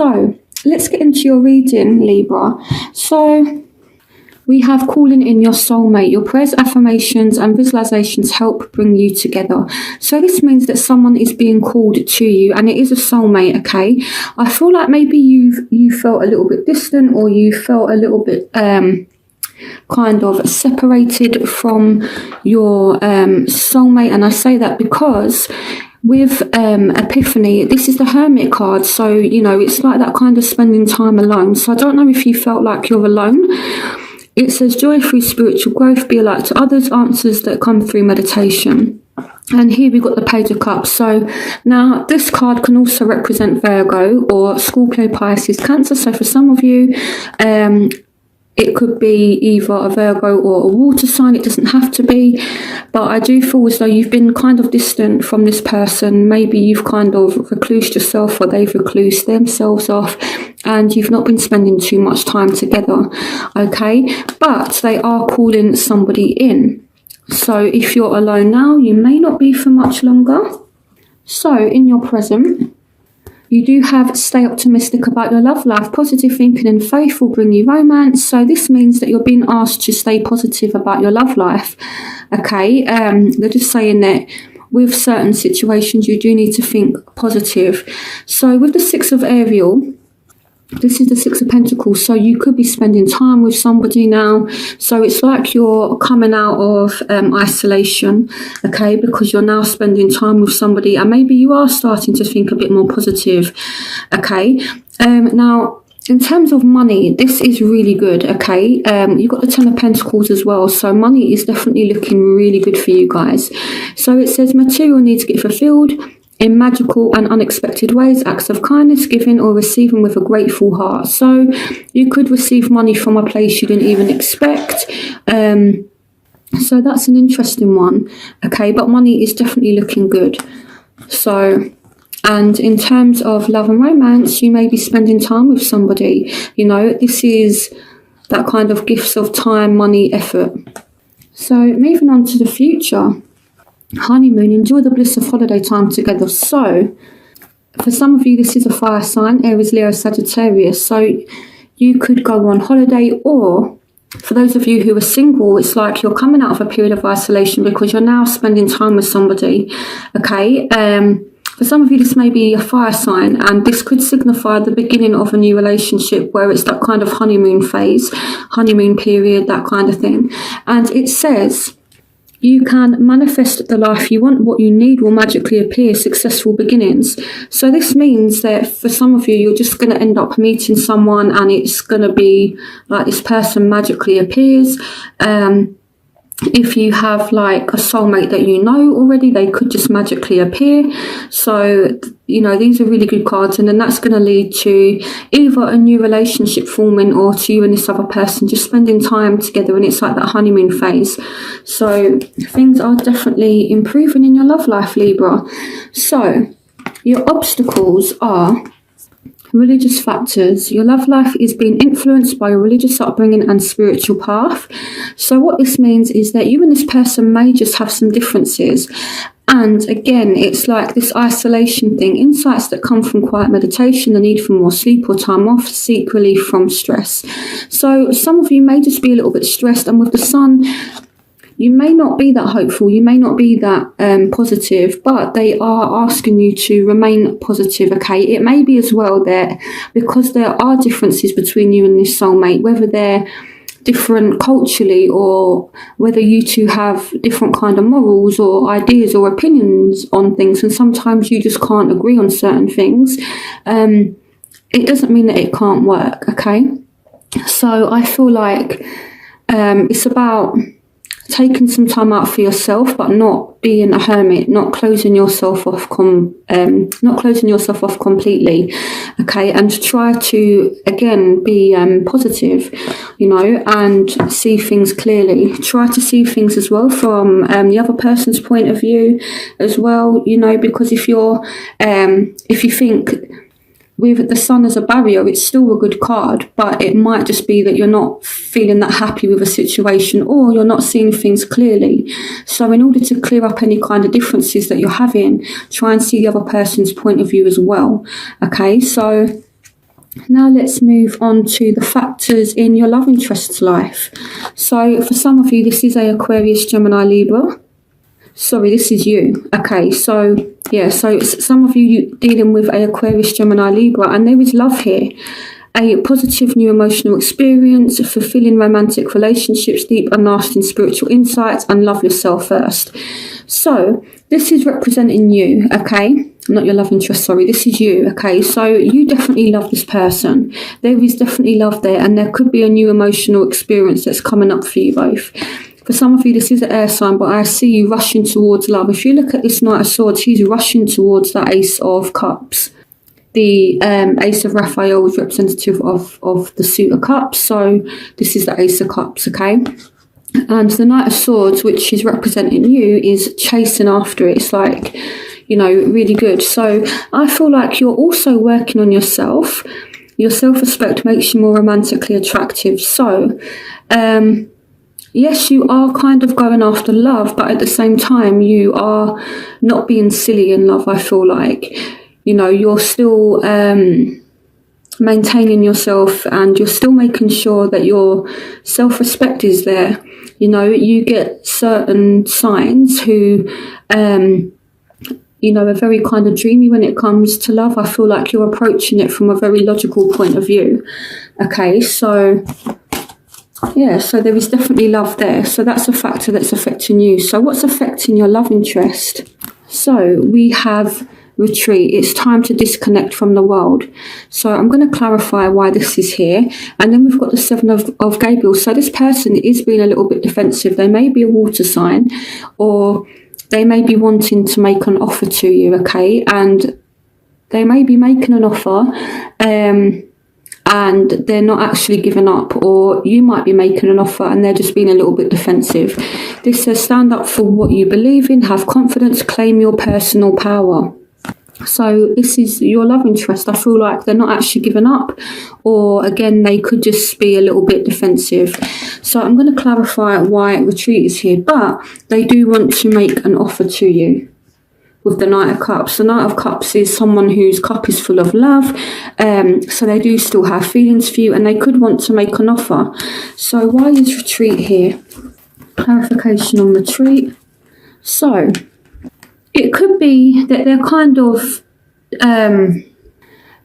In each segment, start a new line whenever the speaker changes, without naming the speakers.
So let's get into your reading, Libra. So we have calling in your soulmate. Your prayers, affirmations and visualizations help bring you together. So this means that someone is being called to you, and it is a soulmate, okay? I feel like maybe you felt a little bit distant, or you felt a little bit kind of separated from your soulmate. And I say that because with Epiphany, this is the Hermit card. So, you know, it's like that kind of spending time alone. So I don't know if you felt like you're alone. It says joy through spiritual growth, be a light to others, answers that come through meditation. And here we've got the Page of Cups. So now this card can also represent Virgo or Scorpio, Pisces, Cancer. So for some of you, it could be either a Virgo or a water sign. It doesn't have to be. But I do feel as though you've been kind of distant from this person. Maybe you've kind of reclused yourself, or they've reclused themselves off, and you've not been spending too much time together, okay? But they are calling somebody in. So if you're alone now, you may not be for much longer. So in your present, you do have stay optimistic about your love life. Positive thinking and faith will bring you romance. So this means that you're being asked to stay positive about your love life. Okay, they're just saying that with certain situations, you do need to think positive. So with the Six of Ariel, this is the Six of Pentacles. So you could be spending time with somebody now. So it's like you're coming out of isolation, okay, because you're now spending time with somebody, and maybe you are starting to think a bit more positive, okay. Now, in terms of money, this is really good, okay. You've got the Ten of Pentacles as well. So money is definitely looking really good for you guys. So it says material needs get fulfilled in magical and unexpected ways, acts of kindness, giving or receiving with a grateful heart. So you could receive money from a place you didn't even expect. So that's an interesting one, okay? But money is definitely looking good. So, and in terms of love and romance, you may be spending time with somebody. You know, this is that kind of gifts of time, money, effort. So moving on to the future. Honeymoon, enjoy the bliss of holiday time together. So for some of you, this is a fire sign, Aries, Leo, Sagittarius. So you could go on holiday, or for those of you who are single, it's like you're coming out of a period of isolation because you're now spending time with somebody, okay. For some of you, this may be a fire sign, and this could signify the beginning of a new relationship where it's that kind of honeymoon phase, honeymoon period, that kind of thing. And it says you can manifest the life you want. What you need will magically appear. Successful beginnings. So this means that for some of you, you're just going to end up meeting someone, and it's going to be like this person magically appears. If you have like a soulmate that you know already, they could just magically appear. So, you know, these are really good cards, and then that's going to lead to either a new relationship forming, or to you and this other person just spending time together, and it's like that honeymoon phase. So things are definitely improving in your love life, Libra. So your obstacles are religious factors. Your love life is being influenced by your religious upbringing and spiritual path. So what this means is that you and this person may just have some differences. And again, it's like this isolation thing, insights that come from quiet meditation, the need for more sleep or time off, seek relief from stress. So some of you may just be a little bit stressed, and with the sun, you may not be that hopeful, you may not be that positive, but they are asking you to remain positive, okay? It may be as well that because there are differences between you and this soulmate, whether they're different culturally, or whether you two have different kind of morals or ideas or opinions on things, and sometimes you just can't agree on certain things, it doesn't mean that it can't work, okay? So I feel like it's about taking some time out for yourself, but not being a hermit, not closing yourself off completely, okay? And try to again be positive, you know, and see things clearly. Try to see things as well from the other person's point of view as well, you know, because if you think with the sun as a barrier, it's still a good card, but it might just be that you're not feeling that happy with a situation, or you're not seeing things clearly. So in order to clear up any kind of differences that you're having, try and see the other person's point of view as well. Okay, so Now let's move on to the factors in your love interest's life. So for some of you, this is a Aquarius, Gemini, Libra. Sorry, this is you. Okay, so yeah, so some of you dealing with a Aquarius, Gemini, Libra, and there is love here. A positive new emotional experience, fulfilling romantic relationships, deep and lasting spiritual insights, and love yourself first. So this is representing you, okay? Not your love interest, sorry. This is you, okay? So you definitely love this person. There is definitely love there, and there could be a new emotional experience that's coming up for you both. For some of you, this is an air sign, but I see you rushing towards love. If you look at this Knight of Swords, he's rushing towards that Ace of Cups. The Ace of Raphael is representative of the Suit of Cups, so this is the Ace of Cups, okay? And the Knight of Swords, which is representing you, is chasing after it. It's like, you know, really good. So I feel like you're also working on yourself. Your self-respect makes you more romantically attractive. So, yes, you are kind of going after love, but at the same time, you are not being silly in love, I feel like. You know, you're still maintaining yourself, and you're still making sure that your self-respect is there. You know, you get certain signs who, you know, are very kind of dreamy when it comes to love. I feel like you're approaching it from a very logical point of view. Okay, so yeah, so there is definitely love there. So that's a factor that's affecting you. So what's affecting your love interest? So we have retreat. It's time to disconnect from the world. So I'm going to clarify why this is here. And then we've got the Seven of Gabriel. So this person is being a little bit defensive. They may be a water sign, or they may be wanting to make an offer to you, okay? And they may be making an offer and they're not actually giving up, or you might be making an offer and they're just being a little bit defensive. This says stand up for what you believe in, have confidence, claim your personal power. So this is your love interest. I feel like they're not actually giving up, or again, they could just be a little bit defensive. So I'm going to clarify why retreat is here, but they do want to make an offer to you with the Knight of Cups. The Knight of Cups is someone whose cup is full of love, so they do still have feelings for you, and they could want to make an offer. So why is retreat here? Clarification on retreat. So it could be that they're kind of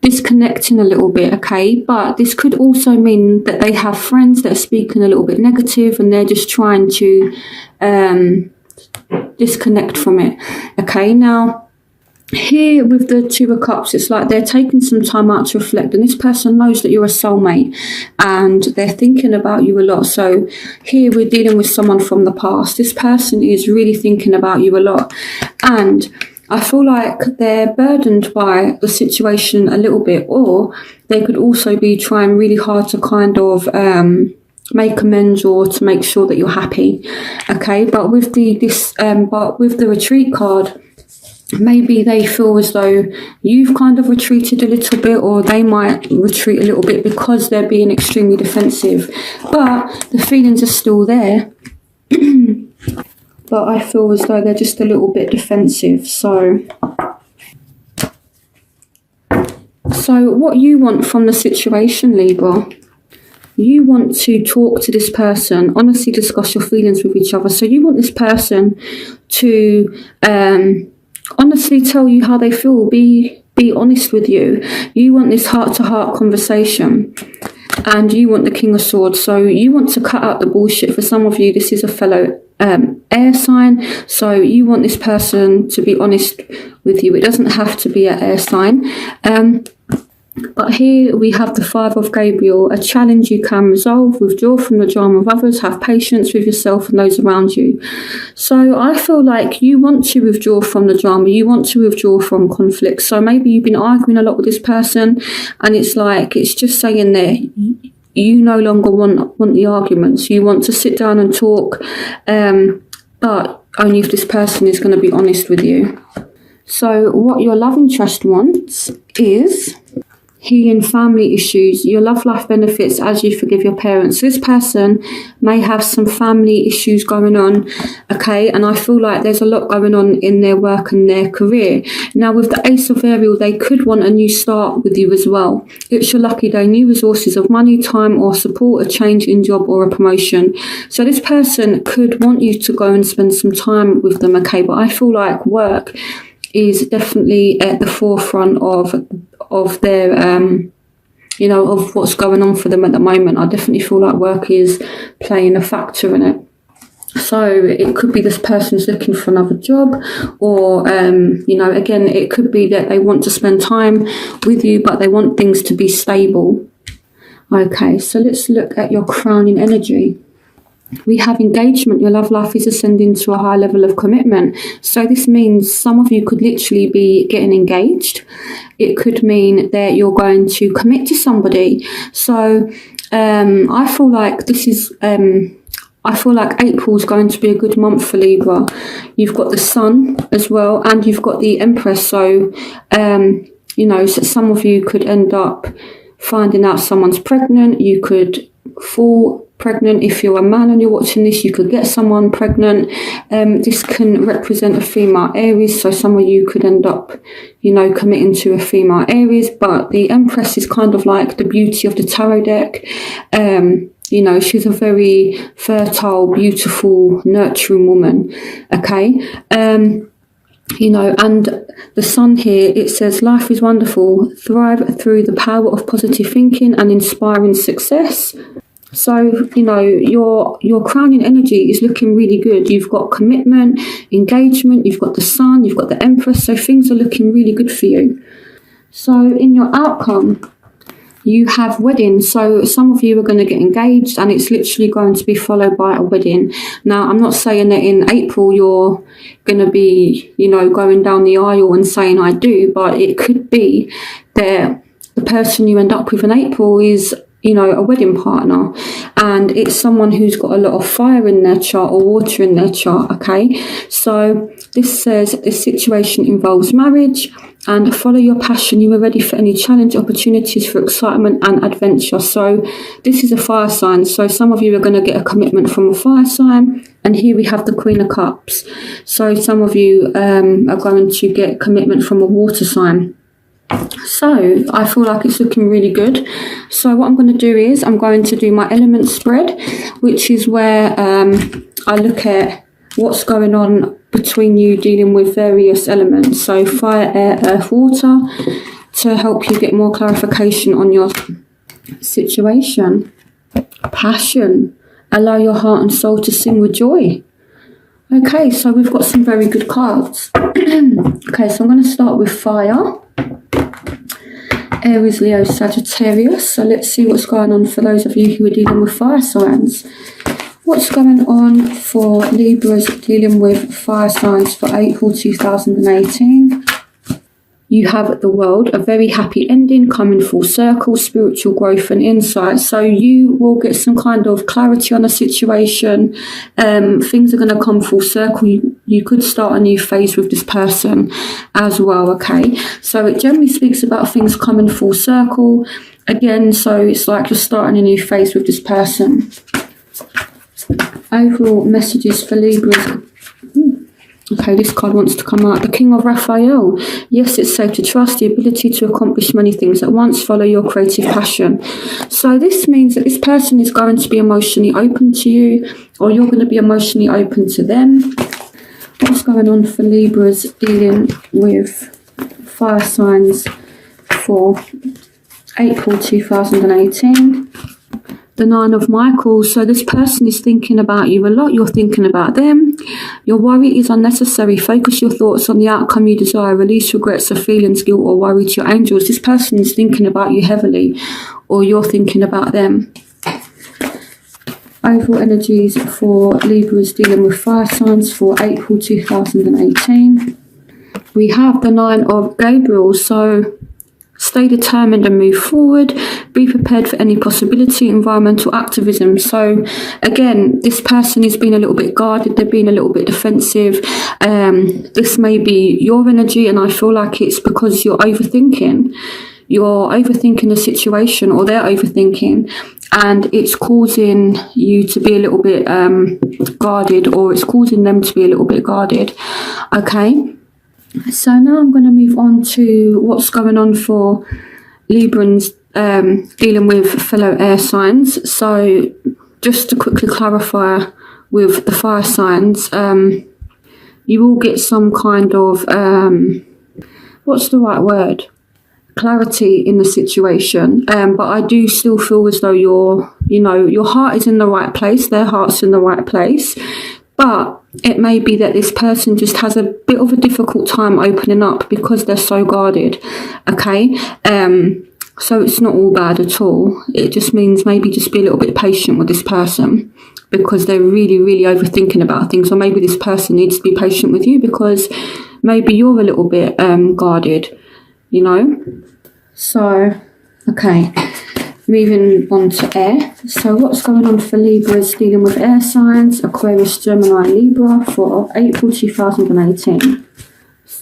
disconnecting a little bit, okay? But this could also mean that they have friends that are speaking a little bit negative, and they're just trying to disconnect from it, okay? Now, here with the Two of Cups, it's like they're taking some time out to reflect, and this person knows that you're a soulmate and they're thinking about you a lot. So here we're dealing with someone from the past. This person is really thinking about you a lot, and I feel like they're burdened by the situation a little bit, or they could also be trying really hard to kind of make amends, or to make sure that you're happy, okay? But with the retreat card, maybe they feel as though you've kind of retreated a little bit, or they might retreat a little bit because they're being extremely defensive. But the feelings are still there. But I feel as though they're just a little bit defensive. So what you want from the situation, Libra? You want to talk to this person, honestly discuss your feelings with each other. So you want this person to honestly tell you how they feel, be honest with you. You want this heart-to-heart conversation, and you want the King of Swords. So you want to cut out the bullshit. For some of you, this is a fellow air sign, so you want this person to be honest with you. It doesn't have to be an air sign. But here we have the Five of Gabriel, a challenge you can resolve, withdraw from the drama of others, have patience with yourself and those around you. So I feel like you want to withdraw from the drama, you want to withdraw from conflict. So maybe you've been arguing a lot with this person, and it's like, it's just saying there, you no longer want the arguments. You want to sit down and talk, but only if this person is going to be honest with you. So what your love interest wants is, healing family issues. Your love life benefits as you forgive your parents. This person may have some family issues going on, okay, and I feel like there's a lot going on in their work and their career. Now, with the Ace of Ariel, they could want a new start with you as well. It's your lucky day, new resources of money, time or support, a change in job or a promotion. So this person could want you to go and spend some time with them, okay, but I feel like work is definitely at the forefront of their of what's going on for them at the moment. I definitely feel like work is playing a factor in it. So it could be this person's looking for another job, or again, it could be that they want to spend time with you, but they want things to be stable. Okay, so let's look at your crowning energy. We have engagement. Your love life is ascending to a high level of commitment. So this means some of you could literally be getting engaged. It could mean that you're going to commit to somebody. So I feel like April is going to be a good month for Libra. You've got the Sun as well, and you've got the Empress. So, so some of you could end up finding out someone's pregnant. You could fall pregnant. If you're a man and you're watching this, you could get someone pregnant. This can represent a female Aries, so some of you could end up, committing to a female Aries. But the Empress is kind of like the beauty of the tarot deck. She's a very fertile, beautiful, nurturing woman. Okay. And the Sun here, it says life is wonderful, thrive through the power of positive thinking and inspiring success. So, your crowning energy is looking really good. You've got commitment, engagement, you've got the Sun, you've got the Empress, so things are looking really good for you. So in your outcome, you have wedding. So some of you are going to get engaged and it's literally going to be followed by a wedding. Now, I'm not saying that in April you're going to be, going down the aisle and saying I do, but it could be that the person you end up with in April is, a wedding partner, and it's someone who's got a lot of fire in their chart or water in their chart, okay? So this says this situation involves marriage, and follow your passion. You are ready for any challenge, opportunities for excitement and adventure. So this is a fire sign. So some of you are going to get a commitment from a fire sign. And here we have the Queen of Cups. So some of you are going to get commitment from a water sign. So I feel like it's looking really good. So what I'm going to do is I'm going to do my element spread, which is where I look at what's going on between you dealing with various elements. So fire, air, earth, water, to help you get more clarification on your situation. Passion. Allow your heart and soul to sing with joy. Okay, so we've got some very good cards. Okay, so I'm going to start with fire. Aries, Leo, Sagittarius. So let's see what's going on for those of you who are dealing with fire signs. What's going on for Libras dealing with fire signs for April 2018? You have the World, a very happy ending, coming full circle, spiritual growth and insight. So you will get some kind of clarity on a situation. Things are going to come full circle. You could start a new phase with this person as well, okay? So it generally speaks about things coming full circle. Again, so it's like you're starting a new phase with this person. Overall messages for Libras. Okay, this card wants to come out. The King of Raphael. Yes, it's safe to trust the ability to accomplish many things at once. Follow your creative passion. So this means that this person is going to be emotionally open to you, or you're going to be emotionally open to them. What's going on for Libras dealing with fire signs for April 2018? The Nine of Michaels. So this person is thinking about you a lot. You're thinking about them. Your worry is unnecessary. Focus your thoughts on the outcome you desire. Release regrets or feelings, guilt or worry to your angels. This person is thinking about you heavily, or you're thinking about them. Overall energies for Libras dealing with fire signs for April 2018. We have the Nine of Gabriel. So stay determined and move forward. Be prepared for any possibility. Environmental activism. So again, this person is being a little bit guarded. They're being a little bit defensive. This may be your energy, and I feel like it's because you're overthinking. you're overthinking the situation, or they're overthinking, and it's causing you to be a little bit guarded, or it's causing them to be a little bit guarded. Okay, so now I'm going to move on to what's going on for Librans dealing with fellow air signs. So just to quickly clarify with the fire signs, you will get some kind of what's the right word? Clarity in the situation. But I do still feel as though your heart is in the right place, their heart's in the right place. But it may be that this person just has a bit of a difficult time opening up because they're so guarded. Okay? So it's not all bad at all. It just means maybe just be a little bit patient with this person, because they're really, really overthinking about things. Or maybe this person needs to be patient with you because maybe you're a little bit guarded, So, okay, moving on to air. So what's going on for Libras dealing with air signs, Aquarius, Gemini, Libra for April 2018?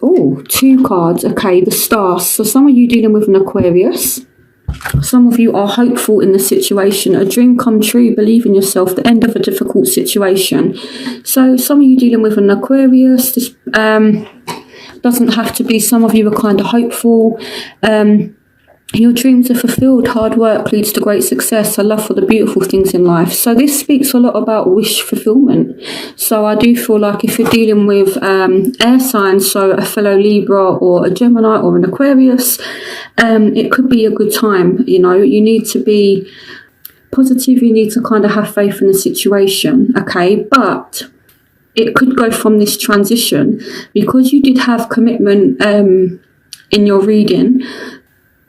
Oh, 2 cards. Okay, the stars. So some of you dealing with an Aquarius. Some of you are hopeful in the situation, a dream come true, believe in yourself, the end of a difficult situation. So some of you dealing with an Aquarius, this doesn't have to be, some of you are kind of hopeful. Your dreams are fulfilled, hard work leads to great success, a love for the beautiful things in life. So this speaks a lot about wish fulfillment. So I do feel like if you're dealing with air signs, so a fellow Libra or a Gemini or an Aquarius, it could be a good time. You need to be positive, you need to kind of have faith in the situation, okay? But it could go from this transition, because you did have commitment in your reading.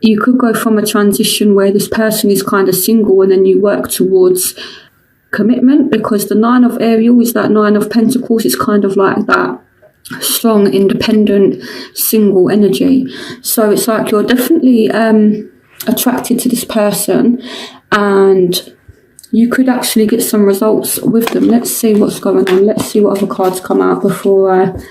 You could go from a transition where this person is kind of single and then you work towards commitment, because the 9 of Ariel is that 9 of Pentacles. It's kind of like that strong, independent, single energy. So it's like you're definitely attracted to this person, and you could actually get some results with them. Let's see what's going on. Let's see what other cards come out before I